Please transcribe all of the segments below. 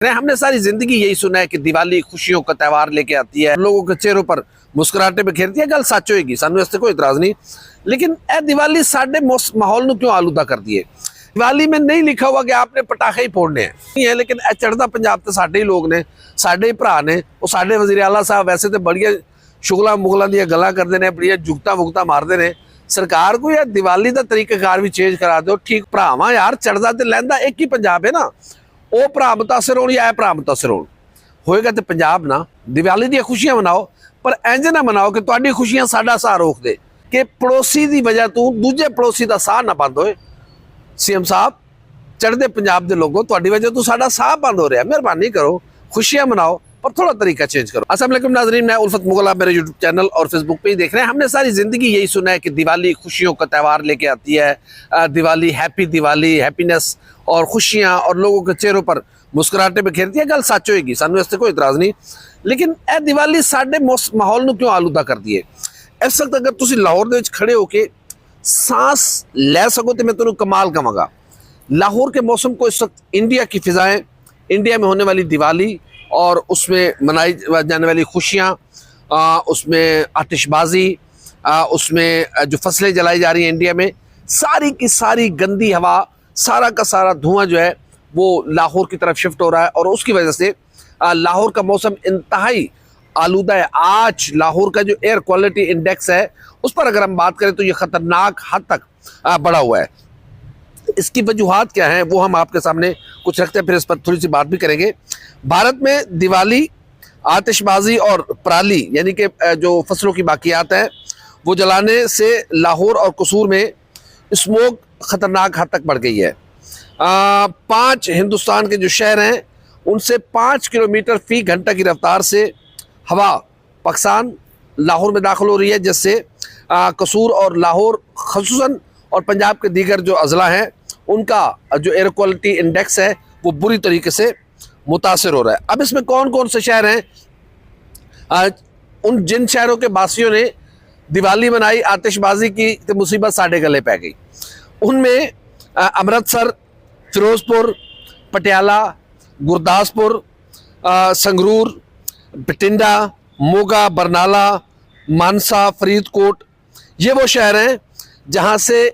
हमने सारी जिंदगी यही सुना है कि दिवाली खुशियों का त्योहार लेके आती है, लोगों के चेहरों पर मुस्कुराहटे बिखेरती है। गल सच होगी, सानू इससे कोई इतराज नहीं, लेकिन ए दिवाली साडे माहौल नू क्यों आलूदा कर दी है। दिवाली में नहीं लिखा हुआ कि आपने पटाखे ही फोड़ने हैं, लेकिन ए चढ़दा पंजाब तो साडे ही लोग ने, साडे ही भरा ने। वो साडे वज़ीर आला साहब वैसे तो बड़िया शुगला मुगलों दी गल्लां करदे ने, बड़िया जुगता वुगता मारदे ने। सरकार को यार दिवाली का तरीकाकार भी चेंज करा दो। ठीक भरावां यार, चढ़दा ते लैंदा एक ही पंजाब है ना। वो भरा मुतासर हो या भरा मुतासर होएगा तो पंजाब ना। दिवाली दी खुशियां मनाओ, पर इंज ना मनाओ कि तुहाडी खुशियां साडा साह रोक दे, कि पड़ोसी की वजह तो दूजे पड़ोसी का साह ना बंद होए। सीएम साहब, चढ़ते पंजाब के लोगों, तुहाडी वजह तो साडा साह बंद हो रहा है। मेहरबानी करो, खुशियां मनाओ, पर थोड़ा तरीका चेंज करो। अस्सलाम वालेकुम नाज़रीन, मैं उल्फत मुगल, आप मेरे यूट्यूब चैनल और फेसबुक पे ही देख रहे हैं। हमने सारी जिंदगी यही सुना है कि दिवाली खुशियों का त्यौहार लेके आती है। दिवाली हैप्पीनेस और खुशियां और लोगों के चेहरों पर मुस्कुराहटे बिखेरती है। गल सच होगी, सानू इससे कोई इतराज नहीं, लेकिन ए दिवाली साडे माहौल नू क्यों आलूदा कर दी है। इस वक्त अगर तुम लाहौर दे खड़े होके सांस लै सको तो मैं तुम्हें कमाल कहांगा। लाहौर के मौसम को इस वक्त इंडिया की फिजाएं, इंडिया में होने वाली दिवाली और उसमें मनाई जाने वाली खुशियाँ, उसमें आतिशबाजी, उसमें जो फसलें जलाई जा रही हैं इंडिया में, सारी की सारी गंदी हवा, सारा का सारा धुआं जो है वो लाहौर की तरफ शिफ्ट हो रहा है। और उसकी वजह से लाहौर का मौसम इंतहाई आलूदा है। आज लाहौर का जो एयर क्वालिटी इंडेक्स है उस पर अगर हम बात करें तो ये ख़तरनाक हद तक बढ़ा हुआ है। इसकी वजूहात क्या हैं वो हम आपके सामने कुछ रखते हैं, फिर इस पर थोड़ी सी बात भी करेंगे। भारत में दिवाली, आतिशबाजी और पराली यानी कि जो फसलों की बाकियात हैं वो जलाने से लाहौर और कसूर में स्मोक ख़तरनाक हद तक बढ़ गई है। 5 हिंदुस्तान के जो शहर हैं उनसे 5 किलोमीटर फी घंटा की रफ्तार से हवा पाकिस्तान लाहौर में दाखिल हो रही है, जिससे कसूर और लाहौर खसूसन और पंजाब के दीगर जो अजला हैं उनका जो एयर क्वालिटी इंडेक्स है वो बुरी तरीके से मुतासर हो रहा है। अब इसमें कौन कौन से शहर हैं, उन जिन शहरों के वासियों ने दिवाली मनाई, आतिशबाजी की तो मुसीबत साढ़े गले पै गई, उनमें अमृतसर, फिरोजपुर, पटियाला, गुरदासपुर, संगरूर, बठिंडा, मोगा, बरनाला, मानसा, फरीदकोट, ये वो शहर हैं जहाँ से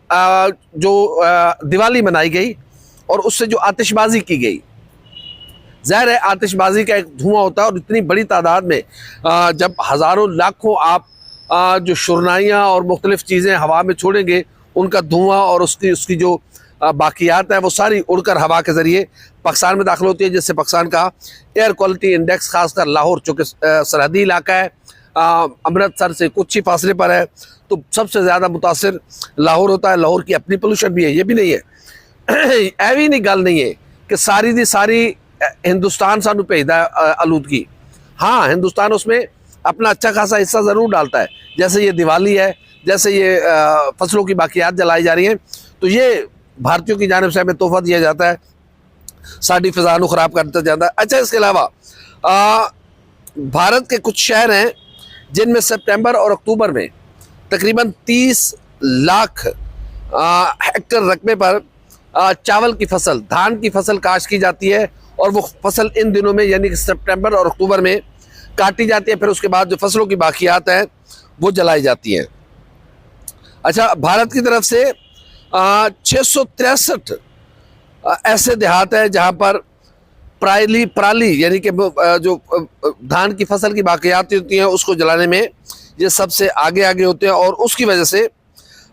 जो दिवाली मनाई गई और उससे जो आतिशबाजी की गई। ज़ाहिर है आतिशबाजी का एक धुआं होता है और इतनी बड़ी तादाद में जब हज़ारों लाखों आप जो शुरनाइयाँ और मुख्तलिफ़ चीज़ें हवा में छोड़ेंगे, उनका धुआं और उसकी जो बाकियात है वो सारी उड़कर हवा के ज़रिए पाकिस्तान में दाखिल होती है, जिससे पाकिस्तान का एयर क्वालिटी इंडेक्स खासकर लाहौर चूँकि सरहदी इलाका है, अमृतसर से कुछ ही फासले पर है, तो सबसे ज़्यादा मुतासिर लाहौर होता है। लाहौर की अपनी पोल्यूशन भी है, ये भी नहीं है ऐवी नहीं गल नहीं है कि सारी दी सारी हिंदुस्तान सानू भेजदा है आलूदगी। हाँ, हिंदुस्तान उसमें अपना अच्छा खासा हिस्सा ज़रूर डालता है, जैसे ये दिवाली है, जैसे ये फसलों की बाकियात जलाई जा रही हैं, तो ये भारतीयों की जानिब से हमें तोहफा दिया जाता है, साड़ी फिजा को ख़राब करता जाता है। अच्छा, इसके अलावा भारत के कुछ शहर हैं जिनमें सितंबर और अक्टूबर में तकरीबन 30 लाख हेक्टेयर रकबे पर चावल की फसल, धान की फसल काश्त की जाती है, और वो फसल इन दिनों में यानी कि सितंबर और अक्टूबर में काटी जाती है। फिर उसके बाद जो फसलों की बाकियात हैं वो जलाई जाती हैं। अच्छा, भारत की तरफ से 663 ऐसे देहात हैं जहाँ पर पराली यानी कि जो धान की फसल की बाकियात होती हैं उसको जलाने में ये सबसे आगे होते हैं, और उसकी वजह से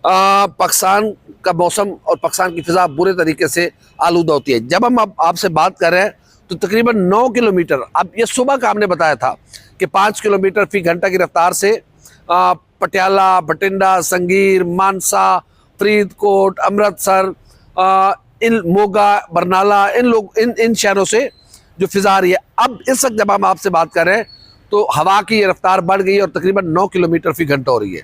पाकिस्तान का मौसम और पाकिस्तान की फ़िज़ा बुरे तरीके से आलूदा होती है। जब हम आपसे बात कर रहे हैं तो तकरीबन 9 किलोमीटर, अब ये सुबह का हमने बताया था कि 5 किलोमीटर फी घंटा की रफ्तार से पटियाला, बठिंडा, संगीर, मानसा, फरीदकोट, अमृतसर, मोगा, बरनाला, इन शहरों से जो फ़िज़ा आ रही है। अब इस वक्त जब हम आपसे बात कर रहे हैं तो हवा की ये रफ्तार बढ़ गई और तकरीबन 9 किलोमीटर फी घंटा हो रही है।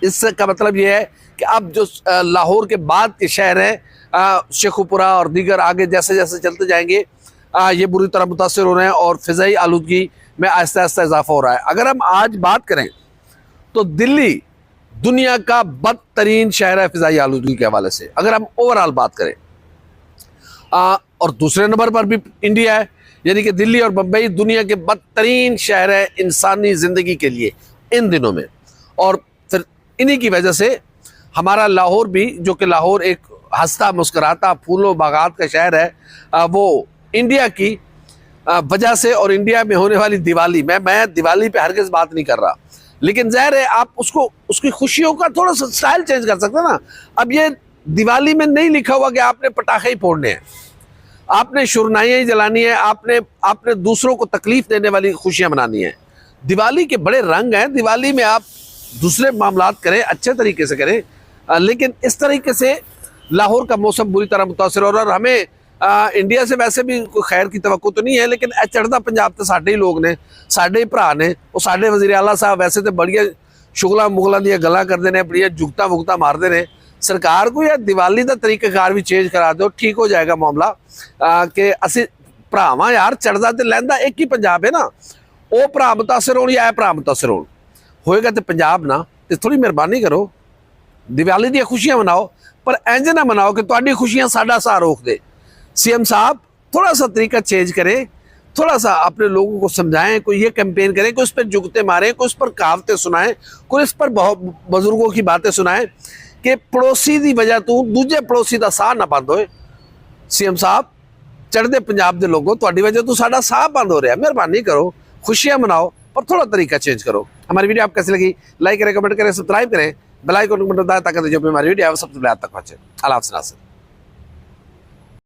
इससे का मतलब ये है कि अब जो लाहौर के बाद के शहर हैं, शेखुपुरा और दीगर आगे जैसे जैसे चलते जाएंगे, ये बुरी तरह मुतासर हो रहे हैं और फ़िज़ाई आलूदगी में आहिस्ता आहिस्ता इजाफा हो रहा है। अगर हम आज बात करें तो दिल्ली दुनिया का बदतरीन शहर है फ़िज़ाई आलूदगी के हवाले से, अगर हम ओवरऑल बात करें। और दूसरे नंबर पर भी इंडिया है, यानी कि दिल्ली और बम्बई दुनिया के बदतरीन शहर है इंसानी ज़िंदगी के लिए इन दिनों में। और फिर इन्हीं की वजह से हमारा लाहौर भी, जो कि लाहौर एक हंसता मुस्कुराता फूलों बागात का शहर है, वो इंडिया की वजह से और इंडिया में होने वाली दिवाली, मैं दिवाली पे हरगिज़ बात नहीं कर रहा, लेकिन ज़ाहिर है आप उसको उसकी खुशियों का थोड़ा सा स्टाइल चेंज कर सकते हैं ना। अब ये दिवाली में नहीं लिखा हुआ कि आपने पटाखे ही फोड़ने हैं, आपने शुरनाइयाँ ही जलानी है, आपने दूसरों को तकलीफ देने वाली खुशियाँ मनानी है। दिवाली के बड़े रंग हैं, दिवाली में आप दूसरे मामलात करें, अच्छे तरीके से करें, लेकिन इस तरीके से लाहौर का मौसम बुरी तरह मुतासर हो रहा है। और हमें इंडिया से वैसे भी कोई खैर की तवक्को तो नहीं है, लेकिन चढ़दा पंजाब तो साढ़े ही लोग ने, साढ़े ही भरा ने, वो साढ़े वज़ीर आला साहब वैसे तो बड़िया शुगला मुगलों दी गल्लां करते हैं, बड़िया जुगता वुगता मारते हैं। सरकार को यह दिवाली का तरीकाकार भी चेंज करा दो, ठीक हो जाएगा मामला। कि असी भरावां यार, चढ़दा तो लैंदा एक ही पंजाब है ना, वो भरा मुतासर हो या भरा मुतासर होएगा तो पंजाब ना। तो थोड़ी मेहरबानी करो, दिवाली दी खुशियां मनाओ, पर इंज ना मनाओ कि तुहाडी खुशियां साडा साह रोक दे। सीएम साहब थोड़ा सा तरीका चेंज करें, थोड़ा सा अपने लोगों को समझाएं, कोई ये कैंपेन करें, कोई उस पर जुगते मारें, कोई उस पर कहावतें सुनाएं, कोई इस पर बहुत बुजुर्गों की बातें सुनाएं कि पड़ोसी की वजह तू दूजे पड़ोसी का साह ना बंद होए। सीएम साहब, चढ़दे पंजाब के लोगों, तुहाडी वजह तू साडा साह बंद हो रहा है, मेहरबानी करो, खुशियां मनाओ, पर थोड़ा तरीका चेंज करो। हमारी वीडियो आपको कैसी लगी, लाइक करें, कमेंट करें, सब्सक्राइब करें, बेल आइकन को बटन दबाएं ताकि जो भी हमारी वीडियो है वो सबसे पहले आप तक पहुंचे। अल्लाह हाफ़िज़।